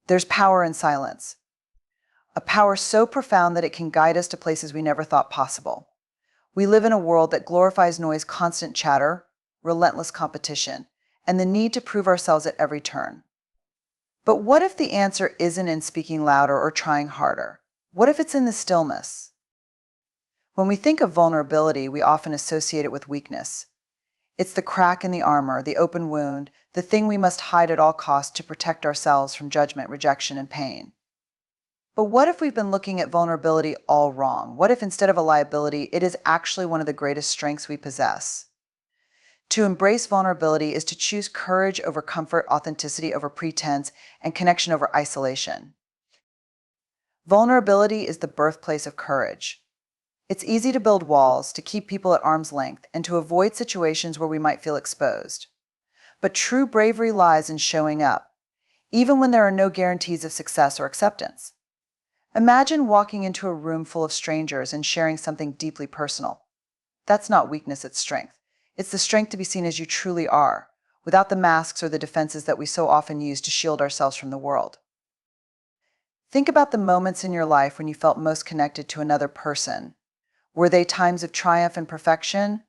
There's power in silence, a power so profound that it can guide us to places we never thought possible. We live in a world that glorifies noise, constant chatter, relentless competition, and the need to prove ourselves at every turn. But what if the answer isn't in speaking louder or trying harder? What if it's in the stillness? When we think of vulnerability, we often associate it with weakness. It's the crack in the armor, the open wound, the thing we must hide at all costs to protect ourselves from judgment, rejection, and pain. But what if we've been looking at vulnerability all wrong? What if instead of a liability, it is actually one of the greatest strengths we possess? To embrace vulnerability is to choose courage over comfort, authenticity over pretense, and connection over isolation. Vulnerability is the birthplace of courage. It's easy to build walls, to keep people at arm's length, and to avoid situations where we might feel exposed. But true bravery lies in showing up, even when there are no guarantees of success or acceptance. Imagine walking into a room full of strangers and sharing something deeply personal. That's not weakness, it's strength. It's the strength to be seen as you truly are, without the masks or the defenses that we so often use to shield ourselves from the world. Think about the moments in your life when you felt most connected to another person. Were they times of triumph and perfection,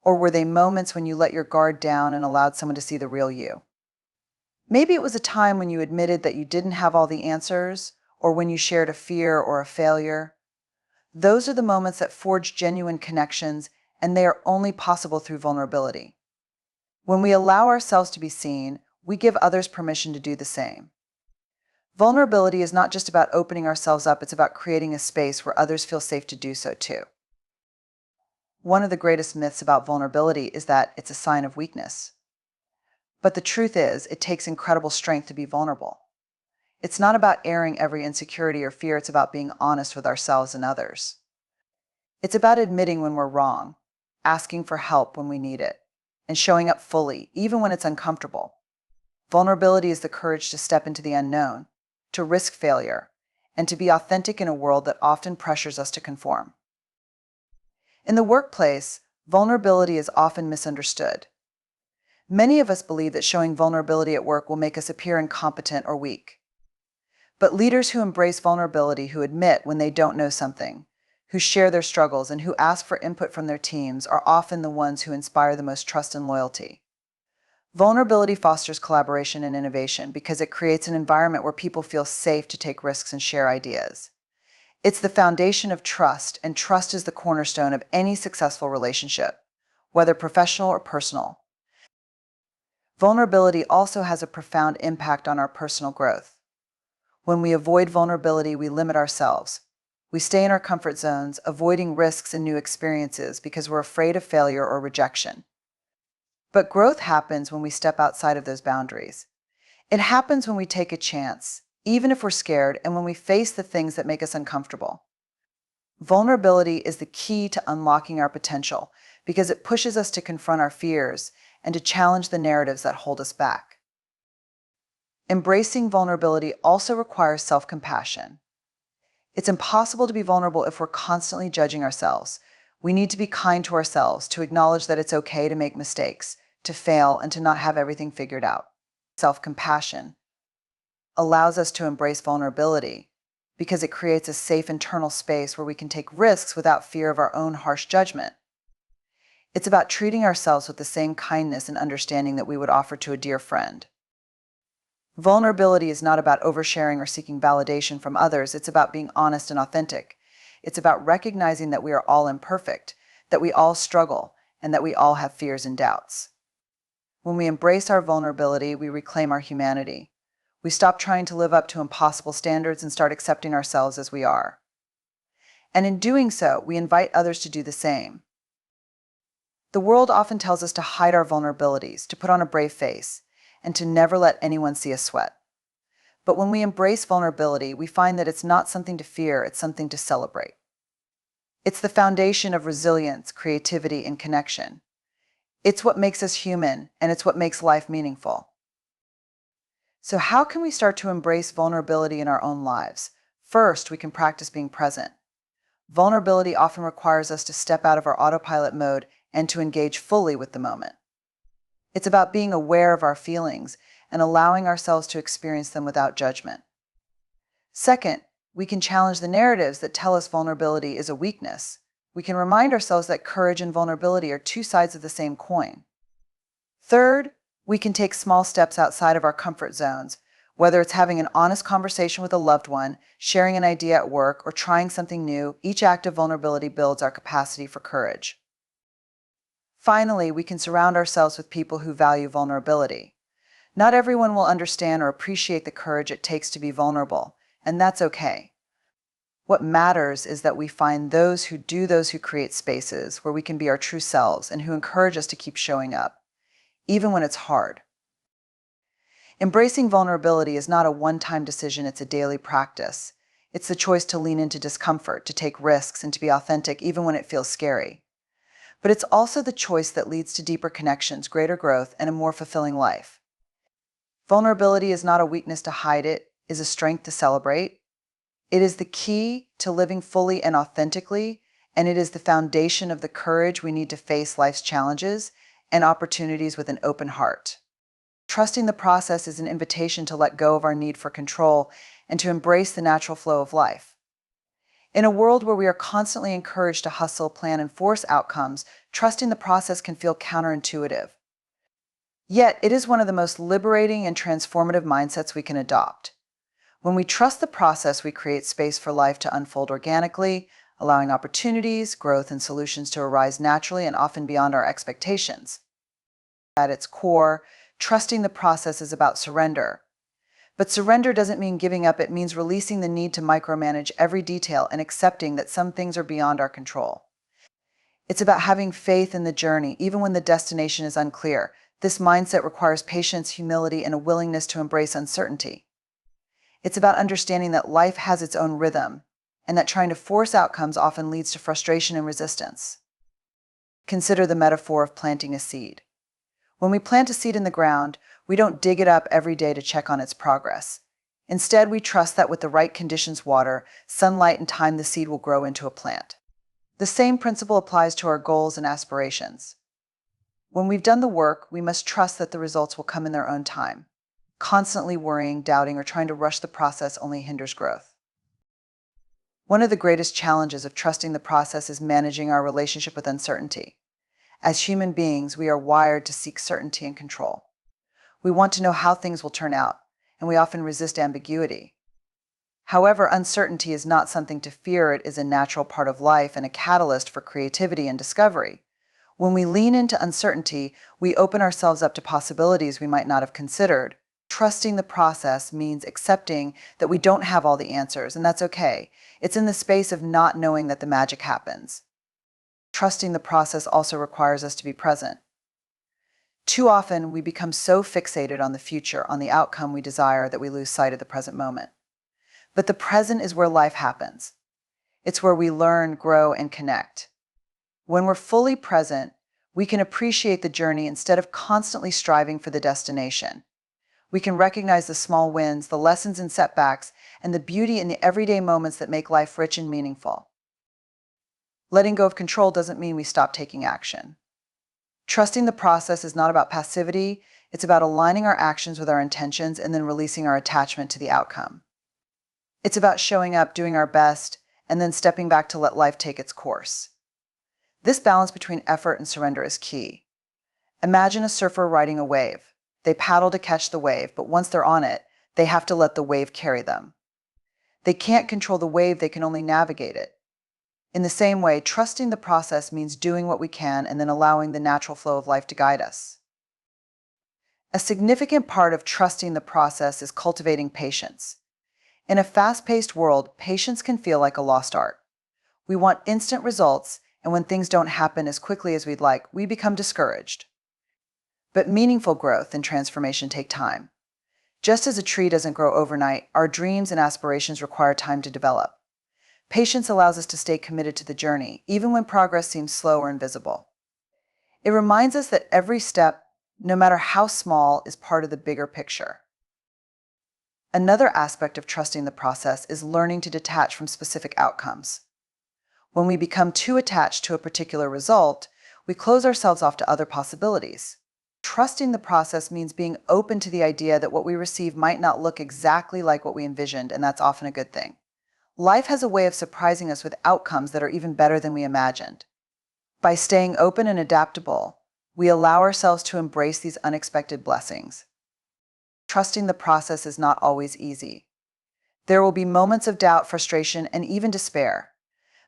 or were they moments when you let your guard down and allowed someone to see the real you? Maybe it was a time when you admitted that you didn't have all the answers, or when you shared a fear or a failure. Those are the moments that forge genuine connections, and they are only possible through vulnerability. When we allow ourselves to be seen, we give others permission to do the same. Vulnerability is not just about opening ourselves up, it's about creating a space where others feel safe to do so too. One of the greatest myths about vulnerability is that it's a sign of weakness. But the truth is, it takes incredible strength to be vulnerable. It's not about airing every insecurity or fear, it's about being honest with ourselves and others. It's about admitting when we're wrong, asking for help when we need it, and showing up fully, even when it's uncomfortable. Vulnerability is the courage to step into the unknown, to risk failure, and to be authentic in a world that often pressures us to conform. In the workplace, vulnerability is often misunderstood. Many of us believe that showing vulnerability at work will make us appear incompetent or weak. But leaders who embrace vulnerability, who admit when they don't know something, who share their struggles, and who ask for input from their teams are often the ones who inspire the most trust and loyalty. Vulnerability fosters collaboration and innovation because it creates an environment where people feel safe to take risks and share ideas. It's the foundation of trust, and trust is the cornerstone of any successful relationship, whether professional or personal. Vulnerability also has a profound impact on our personal growth. When we avoid vulnerability, we limit ourselves. We stay in our comfort zones, avoiding risks and new experiences because we're afraid of failure or rejection. But growth happens when we step outside of those boundaries. It happens when we take a chance, even if we're scared, and when we face the things that make us uncomfortable. Vulnerability is the key to unlocking our potential because it pushes us to confront our fears and to challenge the narratives that hold us back. Embracing vulnerability also requires self-compassion. It's impossible to be vulnerable if we're constantly judging ourselves. We need to be kind to ourselves, to acknowledge that it's okay to make mistakes, to fail, and to not have everything figured out. Self-compassion allows us to embrace vulnerability because it creates a safe internal space where we can take risks without fear of our own harsh judgment. It's about treating ourselves with the same kindness and understanding that we would offer to a dear friend. Vulnerability is not about oversharing or seeking validation from others. It's about being honest and authentic. It's about recognizing that we are all imperfect, that we all struggle, and that we all have fears and doubts. When we embrace our vulnerability, we reclaim our humanity. We stop trying to live up to impossible standards and start accepting ourselves as we are. And in doing so, we invite others to do the same. The world often tells us to hide our vulnerabilities, to put on a brave face, and to never let anyone see us sweat. But when we embrace vulnerability, we find that it's not something to fear, it's something to celebrate. It's the foundation of resilience, creativity, and connection. It's what makes us human, and it's what makes life meaningful. So how can we start to embrace vulnerability in our own lives? First, we can practice being present. Vulnerability often requires us to step out of our autopilot mode and to engage fully with the moment. It's about being aware of our feelings and allowing ourselves to experience them without judgment. Second, we can challenge the narratives that tell us vulnerability is a weakness. We can remind ourselves that courage and vulnerability are two sides of the same coin. Third, we can take small steps outside of our comfort zones, whether it's having an honest conversation with a loved one, sharing an idea at work, or trying something new. Each act of vulnerability builds our capacity for courage. Finally, we can surround ourselves with people who value vulnerability. Not everyone will understand or appreciate the courage it takes to be vulnerable, and that's okay. What matters is that we find those who create spaces where we can be our true selves and who encourage us to keep showing up, even when it's hard. Embracing vulnerability is not a one-time decision, it's a daily practice. It's the choice to lean into discomfort, to take risks, and to be authentic even when it feels scary. But it's also the choice that leads to deeper connections, greater growth, and a more fulfilling life. Vulnerability is not a weakness to hide, it is a strength to celebrate. It is the key to living fully and authentically, and it is the foundation of the courage we need to face life's challenges and opportunities with an open heart. Trusting the process is an invitation to let go of our need for control and to embrace the natural flow of life. In a world where we are constantly encouraged to hustle, plan, and force outcomes, trusting the process can feel counterintuitive. Yet, it is one of the most liberating and transformative mindsets we can adopt. When we trust the process, we create space for life to unfold organically, allowing opportunities, growth, and solutions to arise naturally and often beyond our expectations. At its core, trusting the process is about surrender. But surrender doesn't mean giving up, it means releasing the need to micromanage every detail and accepting that some things are beyond our control. It's about having faith in the journey, even when the destination is unclear. This mindset requires patience, humility, and a willingness to embrace uncertainty. It's about understanding that life has its own rhythm, and that trying to force outcomes often leads to frustration and resistance. Consider the metaphor of planting a seed. When we plant a seed in the ground, we don't dig it up every day to check on its progress. Instead, we trust that with the right conditions, water, sunlight, and time, the seed will grow into a plant. The same principle applies to our goals and aspirations. When we've done the work, we must trust that the results will come in their own time. Constantly worrying, doubting, or trying to rush the process only hinders growth. One of the greatest challenges of trusting the process is managing our relationship with uncertainty. As human beings, we are wired to seek certainty and control. We want to know how things will turn out, and we often resist ambiguity. However, uncertainty is not something to fear. It is a natural part of life and a catalyst for creativity and discovery. When we lean into uncertainty, we open ourselves up to possibilities we might not have considered. Trusting the process means accepting that we don't have all the answers, and that's okay. It's in the space of not knowing that the magic happens. Trusting the process also requires us to be present. Too often, we become so fixated on the future, on the outcome we desire, that we lose sight of the present moment. But the present is where life happens. It's where we learn, grow, and connect. When we're fully present, we can appreciate the journey instead of constantly striving for the destination. We can recognize the small wins, the lessons and setbacks, and the beauty in the everyday moments that make life rich and meaningful. Letting go of control doesn't mean we stop taking action. Trusting the process is not about passivity, it's about aligning our actions with our intentions and then releasing our attachment to the outcome. It's about showing up, doing our best, and then stepping back to let life take its course. This balance between effort and surrender is key. Imagine a surfer riding a wave. They paddle to catch the wave, but once they're on it, they have to let the wave carry them. They can't control the wave, they can only navigate it. In the same way, trusting the process means doing what we can and then allowing the natural flow of life to guide us. A significant part of trusting the process is cultivating patience. In a fast-paced world, patience can feel like a lost art. We want instant results, and when things don't happen as quickly as we'd like, we become discouraged. But meaningful growth and transformation take time. Just as a tree doesn't grow overnight, our dreams and aspirations require time to develop. Patience allows us to stay committed to the journey, even when progress seems slow or invisible. It reminds us that every step, no matter how small, is part of the bigger picture. Another aspect of trusting the process is learning to detach from specific outcomes. When we become too attached to a particular result, we close ourselves off to other possibilities. Trusting the process means being open to the idea that what we receive might not look exactly like what we envisioned, and that's often a good thing. Life has a way of surprising us with outcomes that are even better than we imagined. By staying open and adaptable, we allow ourselves to embrace these unexpected blessings. Trusting the process is not always easy. There will be moments of doubt, frustration, and even despair.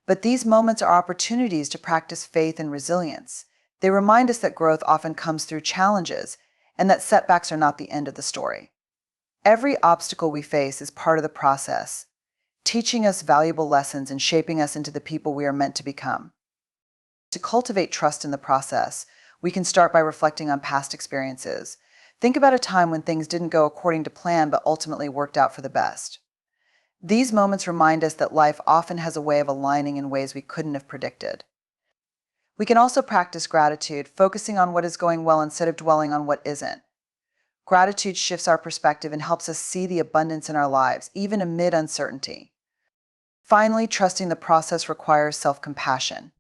But these moments are opportunities to practice faith and resilience. They remind us that growth often comes through challenges and that setbacks are not the end of the story. Every obstacle we face is part of the process, teaching us valuable lessons and shaping us into the people we are meant to become. To cultivate trust in the process, we can start by reflecting on past experiences. Think about a time when things didn't go according to plan but ultimately worked out for the best. These moments remind us that life often has a way of aligning in ways we couldn't have predicted. We can also practice gratitude, focusing on what is going well instead of dwelling on what isn't. Gratitude shifts our perspective and helps us see the abundance in our lives, even amid uncertainty. Finally, trusting the process requires self-compassion.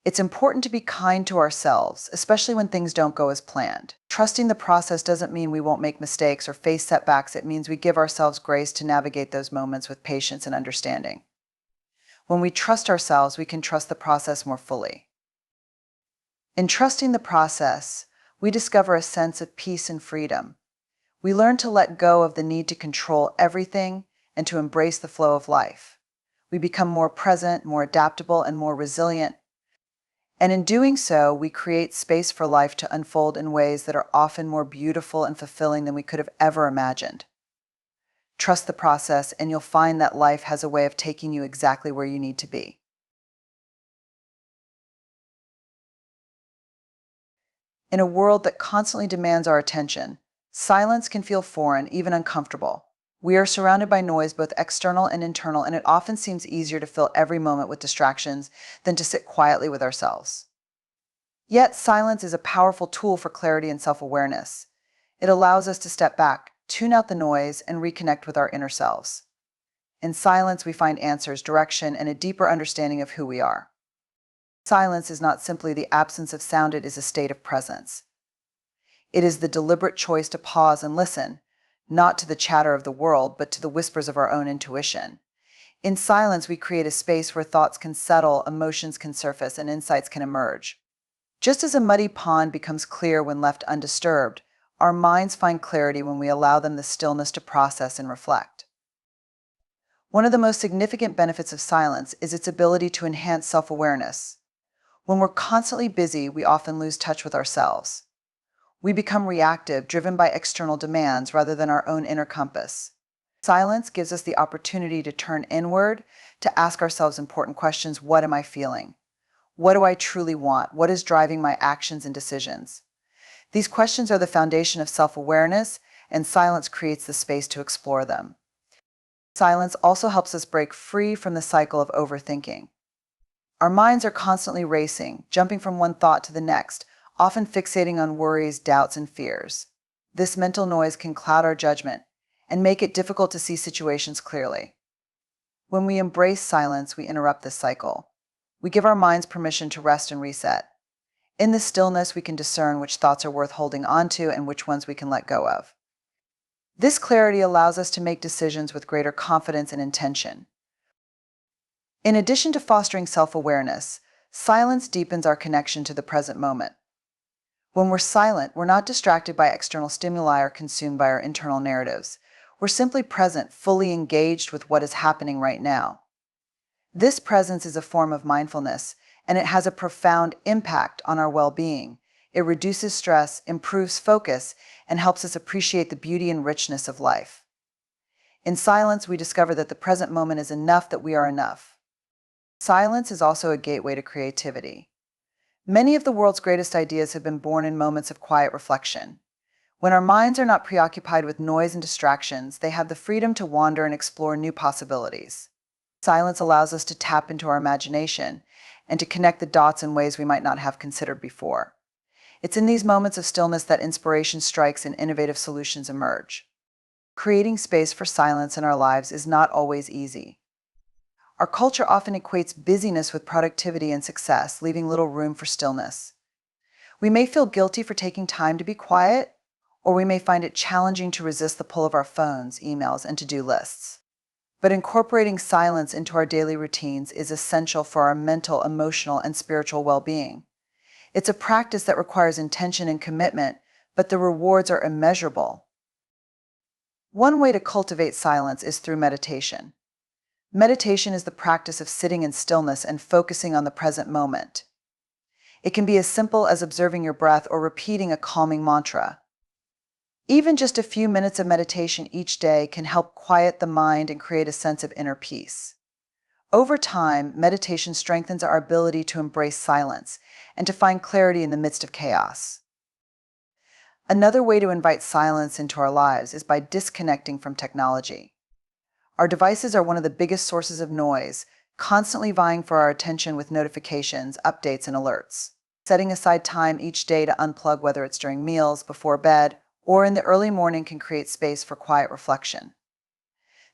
It's important to be kind to ourselves, especially when things don't go as planned. Trusting the process doesn't mean we won't make mistakes or face setbacks. It means we give ourselves grace to navigate those moments with patience and understanding. When we trust ourselves, we can trust the process more fully. In trusting the process, we discover a sense of peace and freedom. We learn to let go of the need to control everything and to embrace the flow of life. We become more present, more adaptable, and more resilient. And in doing so, we create space for life to unfold in ways that are often more beautiful and fulfilling than we could have ever imagined. Trust the process, and you'll find that life has a way of taking you exactly where you need to be. In a world that constantly demands our attention, silence can feel foreign, even uncomfortable. We are surrounded by noise, both external and internal, and it often seems easier to fill every moment with distractions than to sit quietly with ourselves. Yet, silence is a powerful tool for clarity and self-awareness. It allows us to step back, tune out the noise, and reconnect with our inner selves. In silence, we find answers, direction, and a deeper understanding of who we are. Silence is not simply the absence of sound, it is a state of presence. It is the deliberate choice to pause and listen, not to the chatter of the world, but to the whispers of our own intuition. In silence, we create a space where thoughts can settle, emotions can surface, and insights can emerge. Just as a muddy pond becomes clear when left undisturbed, our minds find clarity when we allow them the stillness to process and reflect. One of the most significant benefits of silence is its ability to enhance self-awareness. When we're constantly busy, we often lose touch with ourselves. We become reactive, driven by external demands rather than our own inner compass. Silence gives us the opportunity to turn inward, to ask ourselves important questions. What am I feeling? What do I truly want? What is driving my actions and decisions? These questions are the foundation of self-awareness, and silence creates the space to explore them. Silence also helps us break free from the cycle of overthinking. Our minds are constantly racing, jumping from one thought to the next, often fixating on worries, doubts, and fears. This mental noise can cloud our judgment and make it difficult to see situations clearly. When we embrace silence, we interrupt this cycle. We give our minds permission to rest and reset. In the stillness, we can discern which thoughts are worth holding onto and which ones we can let go of. This clarity allows us to make decisions with greater confidence and intention. In addition to fostering self-awareness, silence deepens our connection to the present moment. When we're silent, we're not distracted by external stimuli or consumed by our internal narratives. We're simply present, fully engaged with what is happening right now. This presence is a form of mindfulness, and it has a profound impact on our well-being. It reduces stress, improves focus, and helps us appreciate the beauty and richness of life. In silence, we discover that the present moment is enough, that we are enough. Silence is also a gateway to creativity. Many of the world's greatest ideas have been born in moments of quiet reflection. When our minds are not preoccupied with noise and distractions, they have the freedom to wander and explore new possibilities. Silence allows us to tap into our imagination and to connect the dots in ways we might not have considered before. It's in these moments of stillness that inspiration strikes and innovative solutions emerge. Creating space for silence in our lives is not always easy. Our culture often equates busyness with productivity and success, leaving little room for stillness. We may feel guilty for taking time to be quiet, or we may find it challenging to resist the pull of our phones, emails, and to-do lists. But incorporating silence into our daily routines is essential for our mental, emotional, and spiritual well-being. It's a practice that requires intention and commitment, but the rewards are immeasurable. One way to cultivate silence is through meditation. Meditation is the practice of sitting in stillness and focusing on the present moment. It can be as simple as observing your breath or repeating a calming mantra. Even just a few minutes of meditation each day can help quiet the mind and create a sense of inner peace. Over time, meditation strengthens our ability to embrace silence and to find clarity in the midst of chaos. Another way to invite silence into our lives is by disconnecting from technology. Our devices are one of the biggest sources of noise, constantly vying for our attention with notifications, updates, and alerts. Setting aside time each day to unplug, whether it's during meals, before bed, or in the early morning, can create space for quiet reflection.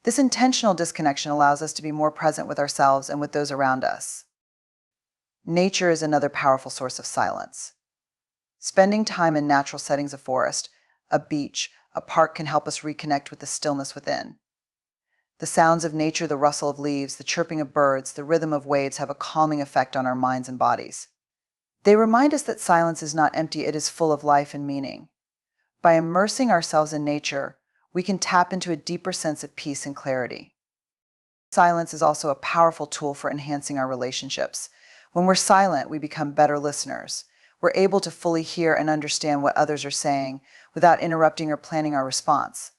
This intentional disconnection allows us to be more present with ourselves and with those around us. Nature is another powerful source of silence. Spending time in natural settings, a forest, a beach, a park, can help us reconnect with the stillness within. The sounds of nature, the rustle of leaves, the chirping of birds, the rhythm of waves have a calming effect on our minds and bodies. They remind us that silence is not empty, it is full of life and meaning. By immersing ourselves in nature, we can tap into a deeper sense of peace and clarity. Silence is also a powerful tool for enhancing our relationships. When we're silent, we become better listeners. We're able to fully hear and understand what others are saying without interrupting or planning our response.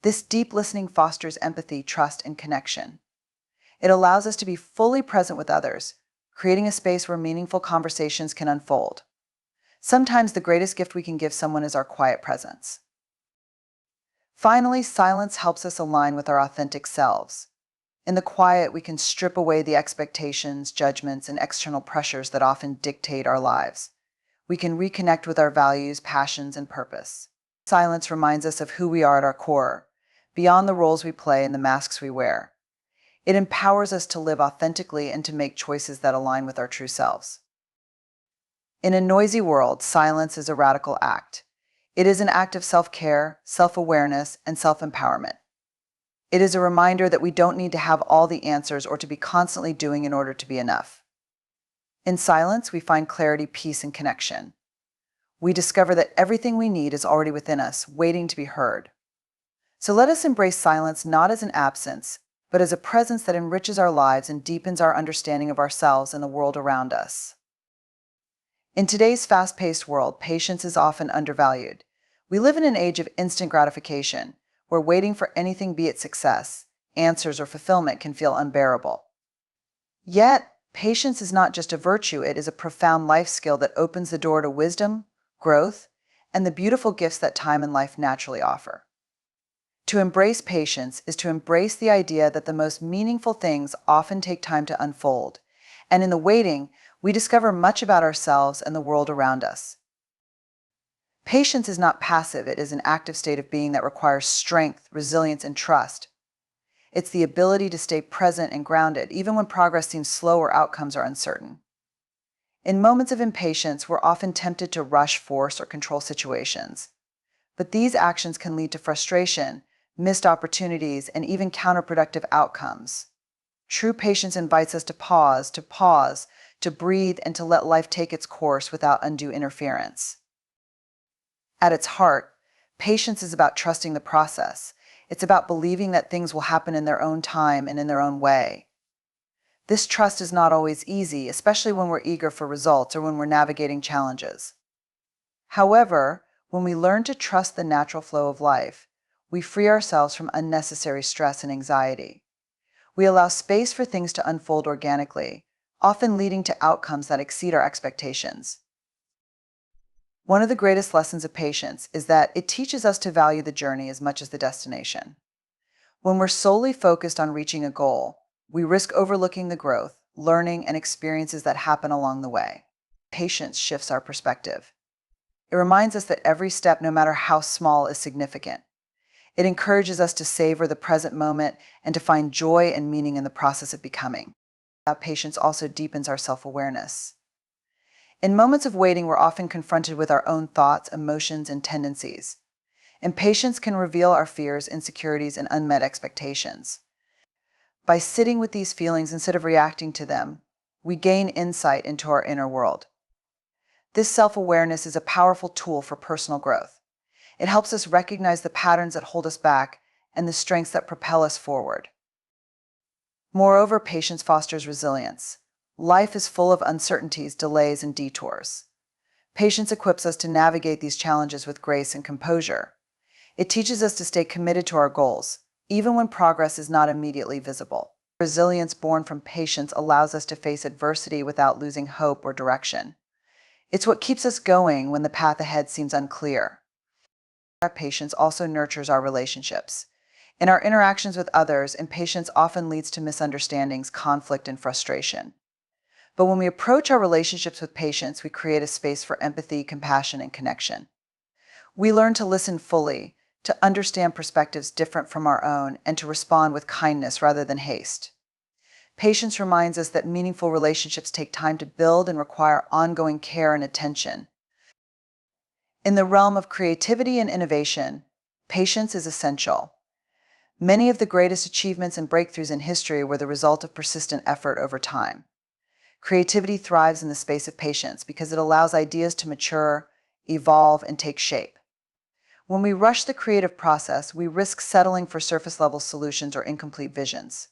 This deep listening fosters empathy, trust, and connection. It allows us to be fully present with others, creating a space where meaningful conversations can unfold. Sometimes the greatest gift we can give someone is our quiet presence. Finally, silence helps us align with our authentic selves. In the quiet, we can strip away the expectations, judgments, and external pressures that often dictate our lives. We can reconnect with our values, passions, and purpose. Silence reminds us of who we are at our core, beyond the roles we play and the masks we wear. It empowers us to live authentically and to make choices that align with our true selves. In a noisy world, silence is a radical act. It is an act of self-care, self-awareness, and self-empowerment. It is a reminder that we don't need to have all the answers or to be constantly doing in order to be enough. In silence, we find clarity, peace, and connection. We discover that everything we need is already within us, waiting to be heard. So let us embrace silence not as an absence, but as a presence that enriches our lives and deepens our understanding of ourselves and the world around us. In today's fast-paced world, patience is often undervalued. We live in an age of instant gratification, where waiting for anything, be it success, answers, or fulfillment, can feel unbearable. Yet, patience is not just a virtue, it is a profound life skill that opens the door to wisdom, growth, and the beautiful gifts that time and life naturally offer. To embrace patience is to embrace the idea that the most meaningful things often take time to unfold, and in the waiting, we discover much about ourselves and the world around us. Patience is not passive, it is an active state of being that requires strength, resilience, and trust. It's the ability to stay present and grounded, even when progress seems slow or outcomes are uncertain. In moments of impatience, we're often tempted to rush, force, or control situations. But these actions can lead to frustration, missed opportunities, and even counterproductive outcomes. True patience invites us to pause, to breathe, and to let life take its course without undue interference. At its heart, patience is about trusting the process. It's about believing that things will happen in their own time and in their own way. This trust is not always easy, especially when we're eager for results or when we're navigating challenges. However, when we learn to trust the natural flow of life, we free ourselves from unnecessary stress and anxiety. We allow space for things to unfold organically, often leading to outcomes that exceed our expectations. One of the greatest lessons of patience is that it teaches us to value the journey as much as the destination. When we're solely focused on reaching a goal, we risk overlooking the growth, learning, and experiences that happen along the way. Patience shifts our perspective. It reminds us that every step, no matter how small, is significant. It encourages us to savor the present moment and to find joy and meaning in the process of becoming. Patience also deepens our self-awareness. In moments of waiting, we're often confronted with our own thoughts, emotions, and tendencies. Impatience can reveal our fears, insecurities, and unmet expectations. By sitting with these feelings instead of reacting to them, we gain insight into our inner world. This self-awareness is a powerful tool for personal growth. It helps us recognize the patterns that hold us back and the strengths that propel us forward. Moreover, patience fosters resilience. Life is full of uncertainties, delays, and detours. Patience equips us to navigate these challenges with grace and composure. It teaches us to stay committed to our goals, even when progress is not immediately visible. Resilience born from patience allows us to face adversity without losing hope or direction. It's what keeps us going when the path ahead seems unclear. Our patience also nurtures our relationships. In our interactions with others, impatience often leads to misunderstandings, conflict, and frustration. But when we approach our relationships with patience, we create a space for empathy, compassion, and connection. We learn to listen fully, to understand perspectives different from our own, and to respond with kindness rather than haste. Patience reminds us that meaningful relationships take time to build and require ongoing care and attention. In the realm of creativity and innovation, patience is essential. Many of the greatest achievements and breakthroughs in history were the result of persistent effort over time. Creativity thrives in the space of patience because it allows ideas to mature, evolve, and take shape. When we rush the creative process, we risk settling for surface-level solutions or incomplete visions.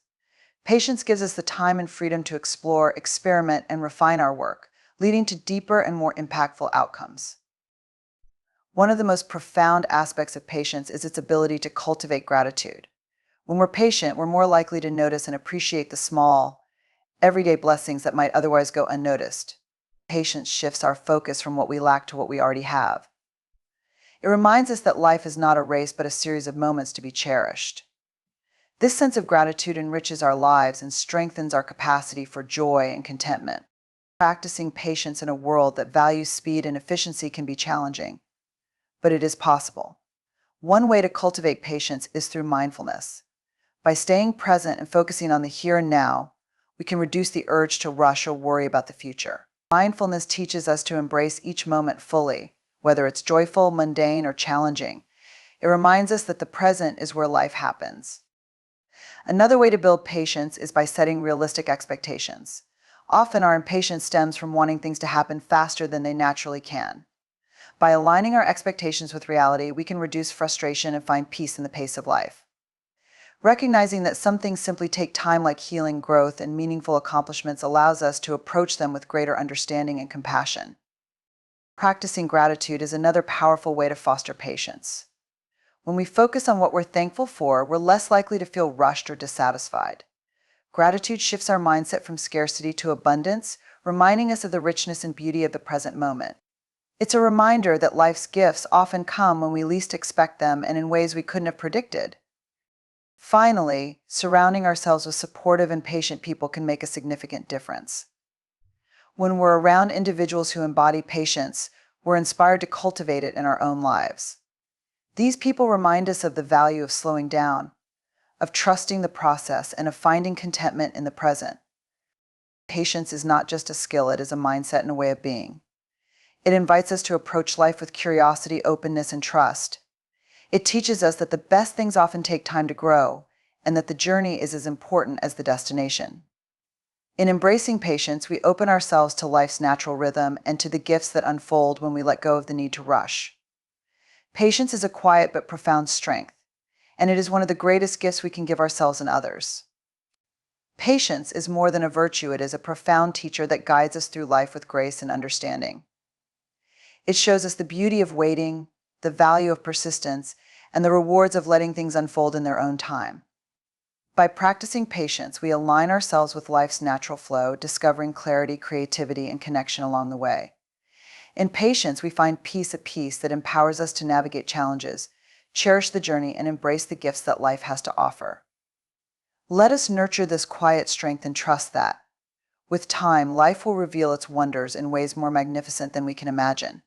Patience gives us the time and freedom to explore, experiment, and refine our work, leading to deeper and more impactful outcomes. One of the most profound aspects of patience is its ability to cultivate gratitude. When we're patient, we're more likely to notice and appreciate the small, everyday blessings that might otherwise go unnoticed. Patience shifts our focus from what we lack to what we already have. It reminds us that life is not a race but a series of moments to be cherished. This sense of gratitude enriches our lives and strengthens our capacity for joy and contentment. Practicing patience in a world that values speed and efficiency can be challenging, but it is possible. One way to cultivate patience is through mindfulness. By staying present and focusing on the here and now, we can reduce the urge to rush or worry about the future. Mindfulness teaches us to embrace each moment fully, whether it's joyful, mundane, or challenging. It reminds us that the present is where life happens. Another way to build patience is by setting realistic expectations. Often our impatience stems from wanting things to happen faster than they naturally can. By aligning our expectations with reality, we can reduce frustration and find peace in the pace of life. Recognizing that some things simply take time, like healing, growth, and meaningful accomplishments, allows us to approach them with greater understanding and compassion. Practicing gratitude is another powerful way to foster patience. When we focus on what we're thankful for, we're less likely to feel rushed or dissatisfied. Gratitude shifts our mindset from scarcity to abundance, reminding us of the richness and beauty of the present moment. It's a reminder that life's gifts often come when we least expect them and in ways we couldn't have predicted. Finally, surrounding ourselves with supportive and patient people can make a significant difference. When we're around individuals who embody patience, we're inspired to cultivate it in our own lives. These people remind us of the value of slowing down, of trusting the process, and of finding contentment in the present. Patience is not just a skill, it is a mindset and a way of being. It invites us to approach life with curiosity, openness, and trust. It teaches us that the best things often take time to grow, and that the journey is as important as the destination. In embracing patience, we open ourselves to life's natural rhythm and to the gifts that unfold when we let go of the need to rush. Patience is a quiet but profound strength, and it is one of the greatest gifts we can give ourselves and others. Patience is more than a virtue, it is a profound teacher that guides us through life with grace and understanding. It shows us the beauty of waiting, the value of persistence, and the rewards of letting things unfold in their own time. By practicing patience, we align ourselves with life's natural flow, discovering clarity, creativity, and connection along the way. In patience, we find peace, a peace that empowers us to navigate challenges, cherish the journey, and embrace the gifts that life has to offer. Let us nurture this quiet strength and trust that, with time, life will reveal its wonders in ways more magnificent than we can imagine.